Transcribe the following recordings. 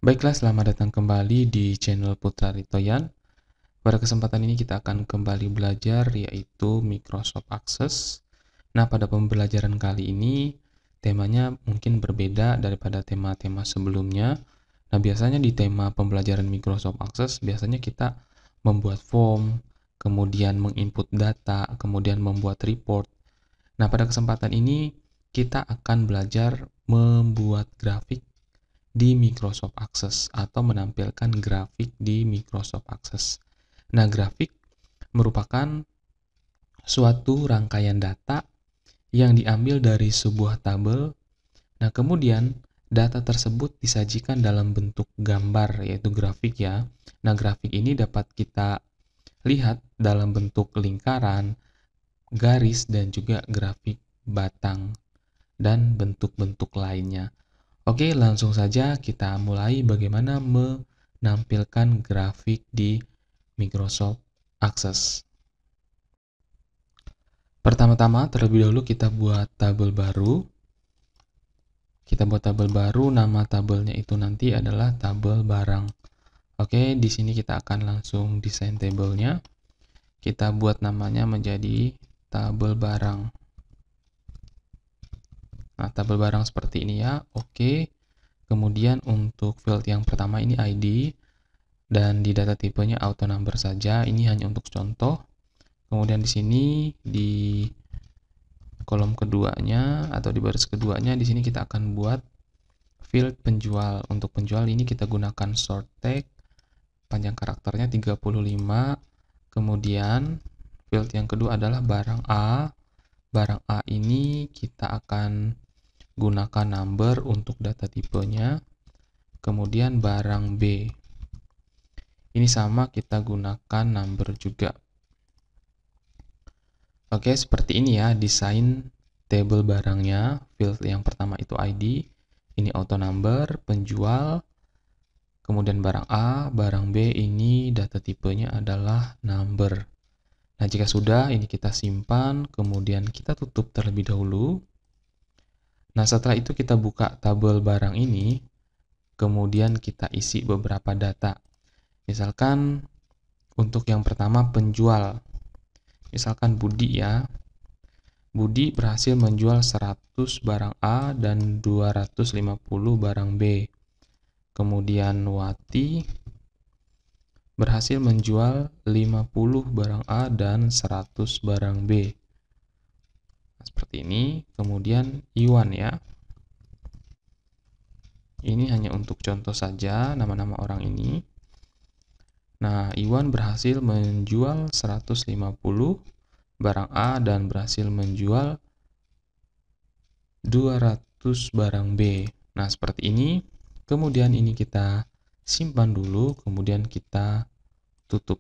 Baiklah, selamat datang kembali di channel Putra Ritoyan. Pada kesempatan ini kita akan kembali belajar yaitu Microsoft Access. Nah, pada pembelajaran kali ini temanya mungkin berbeda daripada tema-tema sebelumnya. Nah, biasanya di tema pembelajaran Microsoft Access biasanya kita membuat form, kemudian menginput data, kemudian membuat report. Nah, pada kesempatan ini kita akan belajar membuat grafik di Microsoft Access atau menampilkan grafik di Microsoft Access. Nah, grafik merupakan suatu rangkaian data yang diambil dari sebuah tabel. Nah, kemudian data tersebut disajikan dalam bentuk gambar, yaitu grafik ya. Nah, grafik ini dapat kita lihat dalam bentuk lingkaran, garis, dan juga grafik batang, dan bentuk-bentuk lainnya. Oke, langsung saja kita mulai bagaimana menampilkan grafik di Microsoft Access. Pertama-tama, terlebih dahulu kita buat tabel baru. Kita buat tabel baru, nama tabelnya itu nanti adalah tabel barang. Oke, di sini kita akan langsung desain tabelnya. Kita buat namanya menjadi tabel barang. Nah, tabel barang seperti ini ya. Oke. Kemudian untuk field yang pertama ini ID. Dan di data tipenya auto number saja. Ini hanya untuk contoh. Kemudian di sini di kolom keduanya atau di baris keduanya di sini kita akan buat field penjual. Untuk penjual ini kita gunakan short tag, panjang karakternya 35. Kemudian field yang kedua adalah barang A. Barang A ini kita akan gunakan number untuk data tipenya. Kemudian barang B ini sama, kita gunakan number juga. Oke, seperti ini ya desain table barangnya. Field yang pertama itu ID, ini auto number, penjual, kemudian barang A, barang B ini data tipenya adalah number. Nah, jika sudah, ini kita simpan, kemudian kita tutup terlebih dahulu. Nah, setelah itu kita buka tabel barang ini, kemudian kita isi beberapa data. Misalkan untuk yang pertama penjual. Misalkan Budi ya. Budi berhasil menjual 100 barang A dan 250 barang B. Kemudian Wati berhasil menjual 50 barang A dan 100 barang B. Nah, seperti ini. Kemudian Iwan ya. Ini hanya untuk contoh saja nama-nama orang ini. Nah, Iwan berhasil menjual 150 barang A dan berhasil menjual 200 barang B. Nah, seperti ini. Kemudian ini kita simpan dulu, kemudian kita tutup.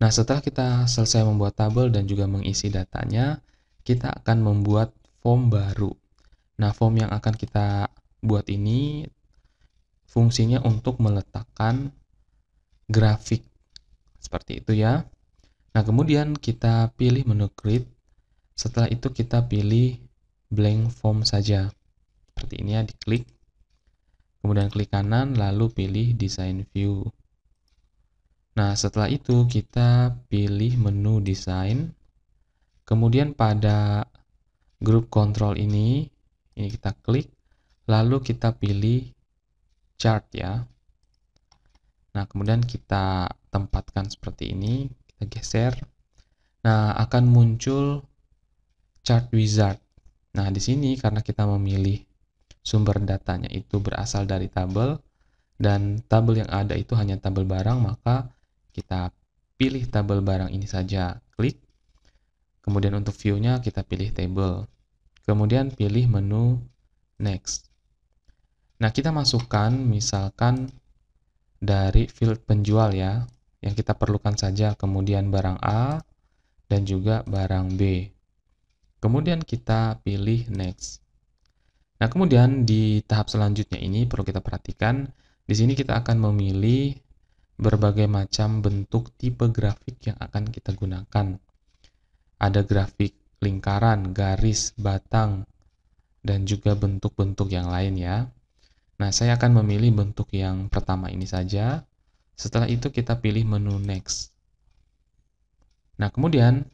Nah, setelah kita selesai membuat tabel dan juga mengisi datanya, kita akan membuat form baru. Nah, form yang akan kita buat ini fungsinya untuk meletakkan grafik. Seperti itu ya. Nah, kemudian kita pilih menu create. Setelah itu kita pilih blank form saja. Seperti ini ya, diklik. Kemudian klik kanan, lalu pilih design view. Nah, setelah itu kita pilih menu design. Kemudian pada group control ini kita klik. Lalu kita pilih chart ya. Nah, kemudian kita tempatkan seperti ini. Kita geser. Nah, akan muncul chart wizard. Nah, di sini karena kita memilih sumber datanya itu berasal dari tabel, dan tabel yang ada itu hanya tabel barang, maka kita pilih tabel barang ini saja. Klik. Kemudian untuk view-nya kita pilih table. Kemudian pilih menu next. Nah, kita masukkan misalkan dari field penjual ya, yang kita perlukan saja, kemudian barang A dan juga barang B. Kemudian kita pilih next. Nah, kemudian di tahap selanjutnya ini perlu kita perhatikan, di sini kita akan memilih berbagai macam bentuk tipe grafik yang akan kita gunakan. Ada grafik lingkaran, garis, batang, dan juga bentuk-bentuk yang lain ya. Nah, saya akan memilih bentuk yang pertama ini saja. Setelah itu kita pilih menu Next. Nah, kemudian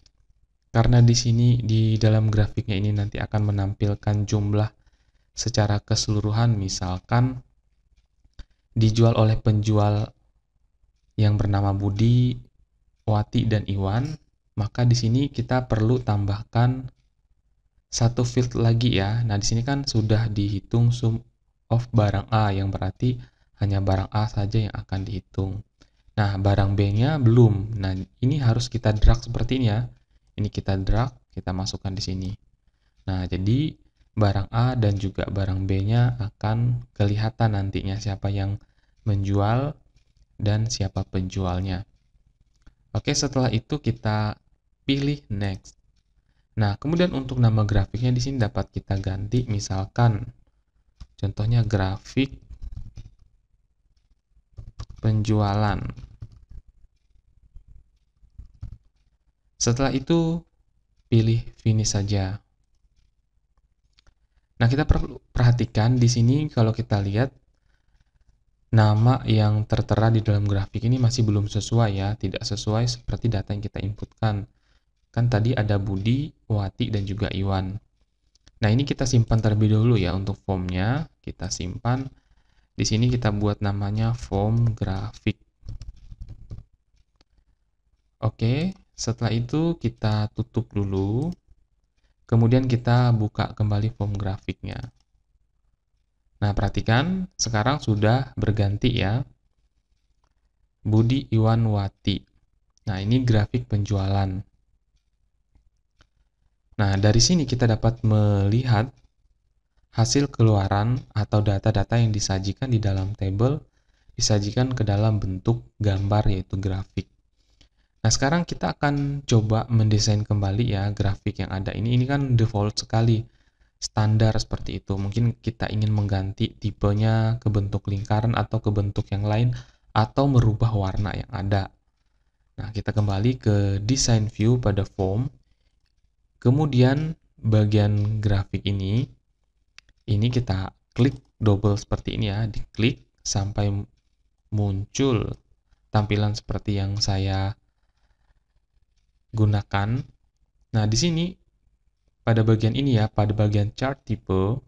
karena di sini di dalam grafiknya ini nanti akan menampilkan jumlah secara keseluruhan, misalkan dijual oleh penjual yang bernama Budi, Wati, dan Iwan, maka di sini kita perlu tambahkan satu field lagi ya. Nah, di sini kan sudah dihitung sum of barang A, yang berarti hanya barang A saja yang akan dihitung. Nah, barang B-nya belum. Nah, ini harus kita drag seperti ini ya. Ini kita drag, kita masukkan di sini. Nah, jadi barang A dan juga barang B-nya akan kelihatan nantinya siapa yang menjual dan siapa penjualnya. Oke, setelah itu kita pilih next. Nah, kemudian untuk nama grafiknya di sini dapat kita ganti, misalkan contohnya grafik penjualan. Setelah itu pilih finish saja. Nah, kita perlu perhatikan di sini kalau kita lihat nama yang tertera di dalam grafik ini masih belum sesuai ya, tidak sesuai seperti data yang kita inputkan. Kan tadi ada Budi, Wati, dan juga Iwan. Nah, ini kita simpan terlebih dahulu ya untuk formnya. Kita simpan. Di sini kita buat namanya form grafik. Oke, setelah itu kita tutup dulu. Kemudian kita buka kembali form grafiknya. Nah, perhatikan sekarang sudah berganti ya. Budi, Iwan, Wati. Nah, ini grafik penjualan. Nah, dari sini kita dapat melihat hasil keluaran atau data-data yang disajikan di dalam tabel disajikan ke dalam bentuk gambar yaitu grafik. Nah, sekarang kita akan coba mendesain kembali ya grafik yang ada ini. Ini kan default sekali, standar seperti itu. Mungkin kita ingin mengganti tipenya ke bentuk lingkaran atau ke bentuk yang lain atau merubah warna yang ada. Nah, kita kembali ke design view pada form. Kemudian bagian grafik ini kita klik double seperti ini ya, diklik sampai muncul tampilan seperti yang saya gunakan. Nah, di sini pada bagian ini ya, pada bagian chart type,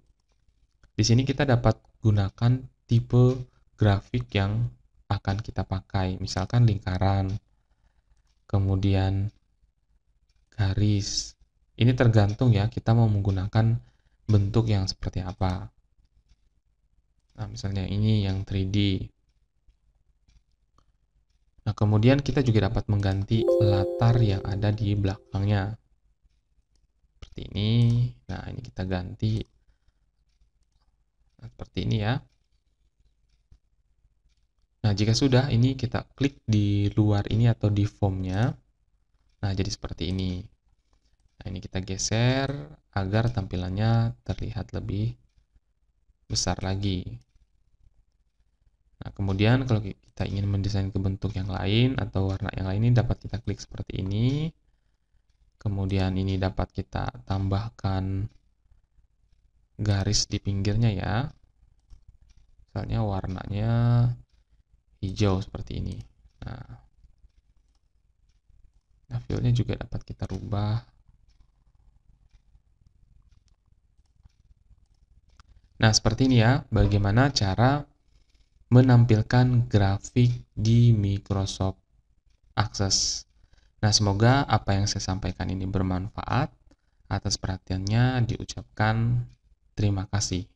di sini kita dapat gunakan tipe grafik yang akan kita pakai. Misalkan lingkaran, kemudian garis. Ini tergantung ya, kita mau menggunakan bentuk yang seperti apa. Nah, misalnya ini yang 3D. Nah, kemudian kita juga dapat mengganti latar yang ada di belakangnya. Seperti ini. Nah, ini kita ganti. Nah, seperti ini ya. Nah, jika sudah, ini kita klik di luar ini atau di formnya. Nah, jadi seperti ini. Nah, ini kita geser agar tampilannya terlihat lebih besar lagi. Nah, kemudian kalau kita ingin mendesain ke bentuk yang lain atau warna yang lain, ini dapat kita klik seperti ini. Kemudian ini dapat kita tambahkan garis di pinggirnya ya. Misalnya warnanya hijau seperti ini. Nah, feel-nya juga dapat kita rubah. Nah, seperti ini ya, bagaimana cara menampilkan grafik di Microsoft Access. Nah, semoga apa yang saya sampaikan ini bermanfaat. Atas perhatiannya diucapkan terima kasih.